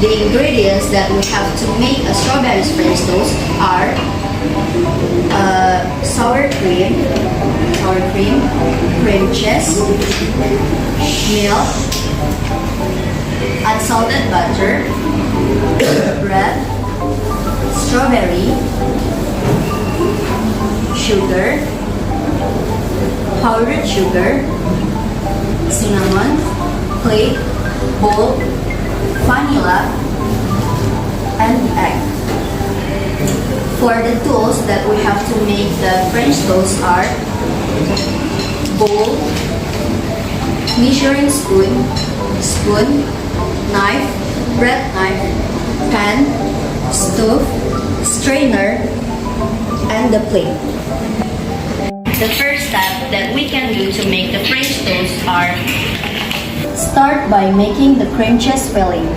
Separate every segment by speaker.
Speaker 1: The ingredients that we have to make a strawberry French toast are sour cream, cream cheese, milk, unsalted butter, bread, strawberry, sugar, powdered sugar, cinnamon, clay, bowl, vanilla, and egg. For the tools that we have to make the French toast are bowl, measuring spoon, knife, bread knife, pan, stove, strainer, and the plate. The first step that we can do to make the French toast are start by making the cream cheese filling.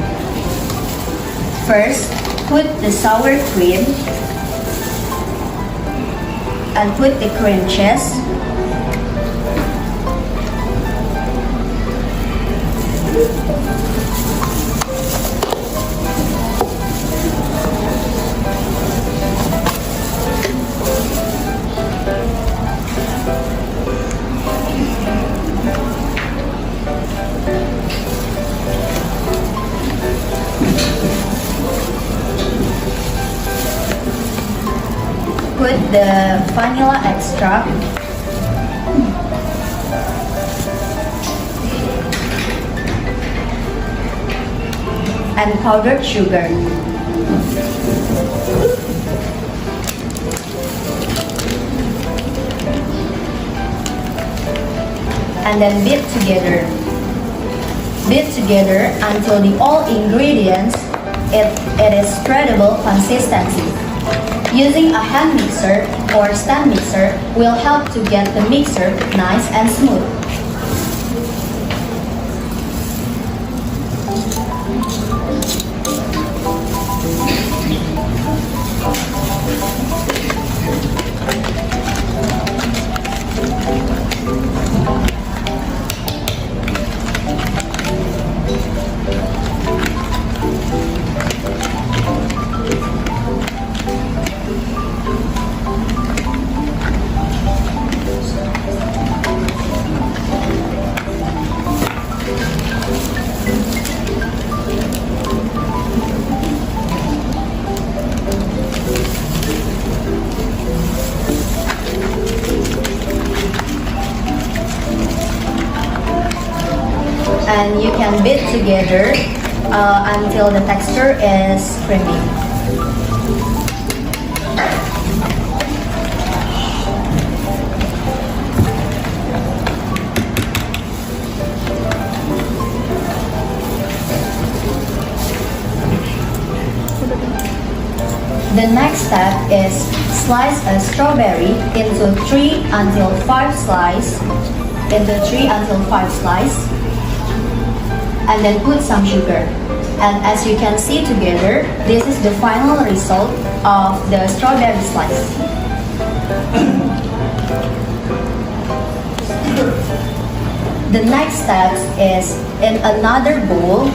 Speaker 1: First, put the sour cream and put the cream cheese. Put the vanilla extract and powdered sugar. And then beat together. Beat together until the all ingredients it is spreadable consistency. Using a hand mixer or stand mixer will help to get the mixer nice and smooth. And you can beat together until the texture is creamy. The next step is slice a strawberry into 3 until 5 slices. And then put some sugar. And as you can see together, this is the final result of the strawberry slice. The next step is in another bowl.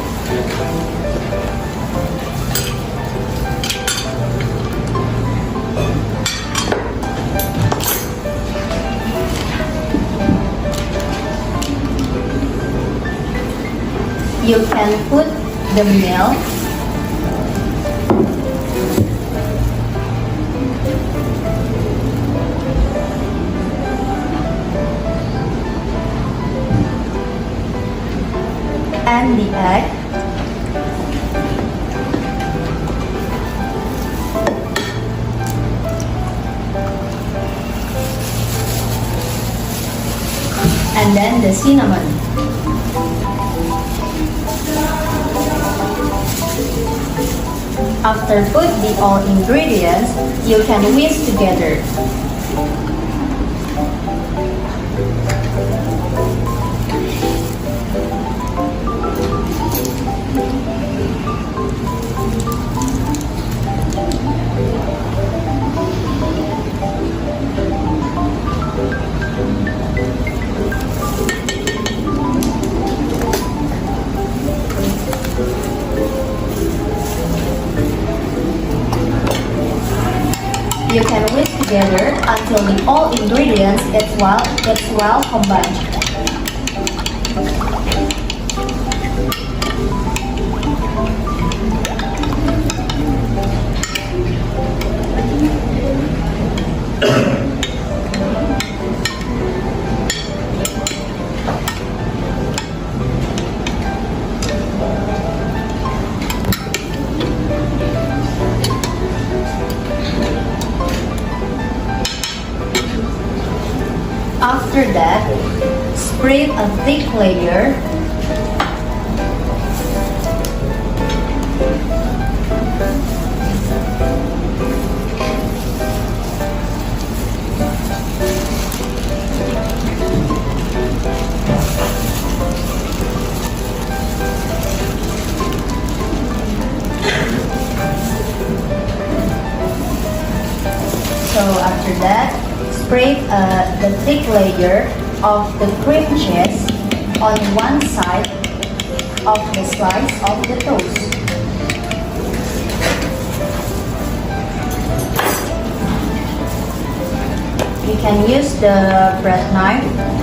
Speaker 1: You can put the milk, and the egg, and then the cinnamon. After put the all ingredients, you can whisk together. together until the all ingredients it's well combined. After that, spread a thick layer So after that, spread the thick layer of the cream cheese on one side of the slice of the toast. You can use the bread knife.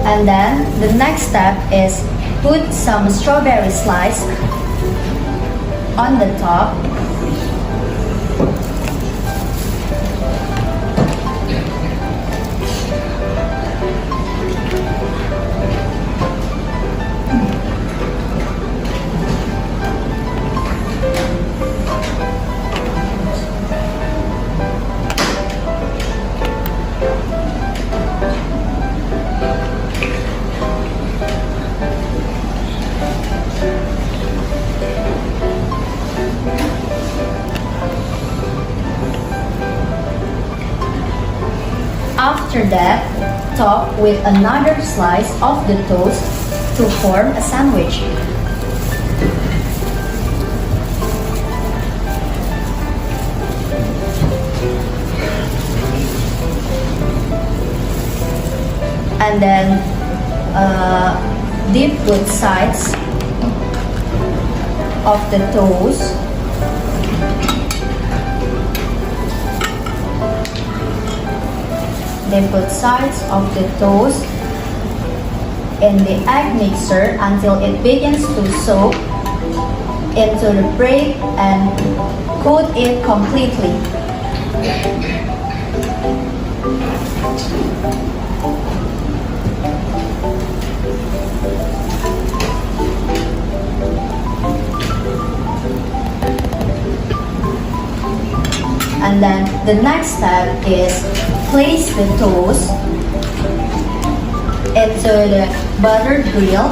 Speaker 1: And then the next step is put some strawberry slice on the top. After that, top with another slice of the toast to form a sandwich. And then dip both sides of the toast Then put sides of the toast in the egg mixer until it begins to soak into the bread and coat it completely. And then the next step is place the toast into the buttered grill.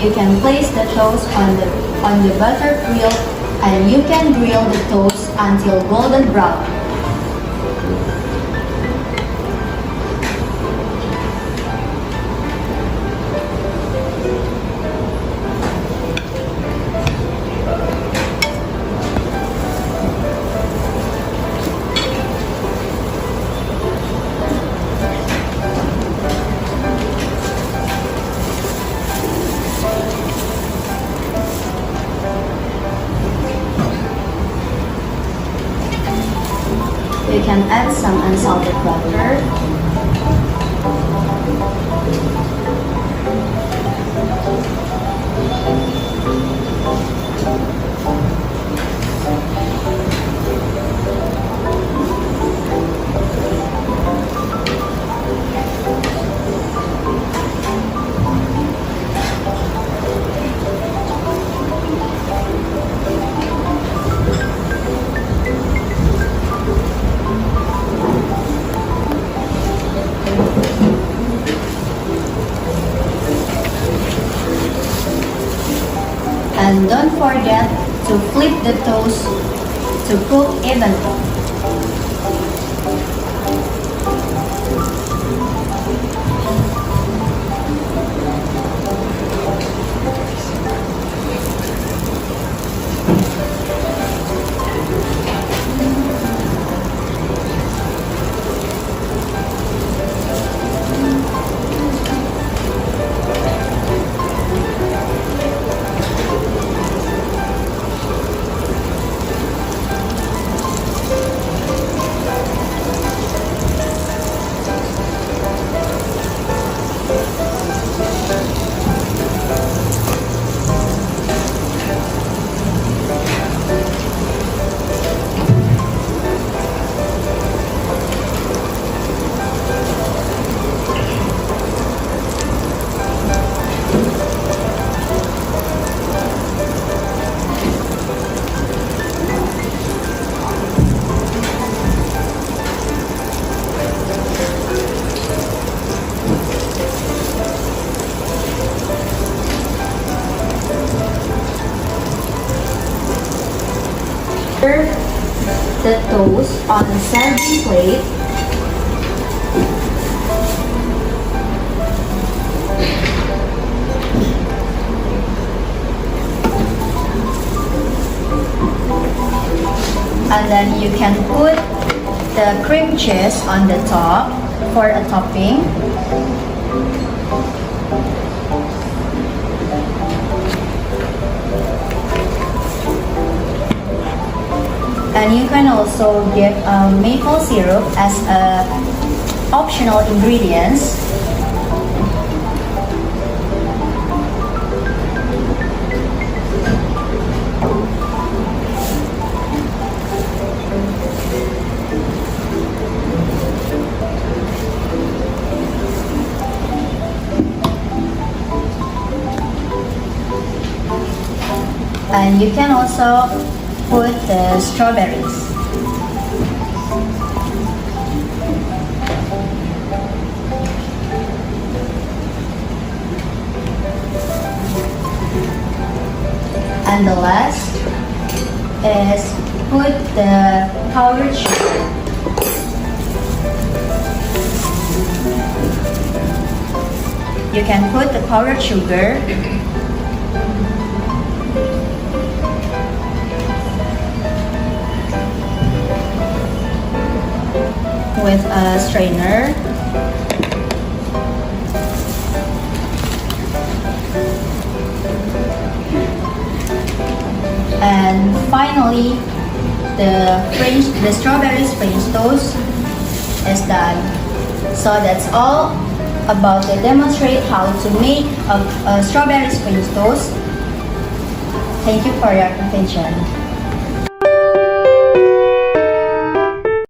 Speaker 1: you can place the toast on the butter grill, and you can grill the toast until golden brown. You can add some unsalted butter. And don't forget to flip the toast to cook evenly. Serve the toast on a serving plate. And then you can put the cream cheese on the top for a topping. And you can also give maple syrup as optional ingredients. And you can also put the strawberries. And the last is put the powdered sugar. You can put the powdered sugar with a strainer. And finally, the strawberries French toast is done. So that's all about the demonstrate how to make a strawberries French toast. Thank you for your attention.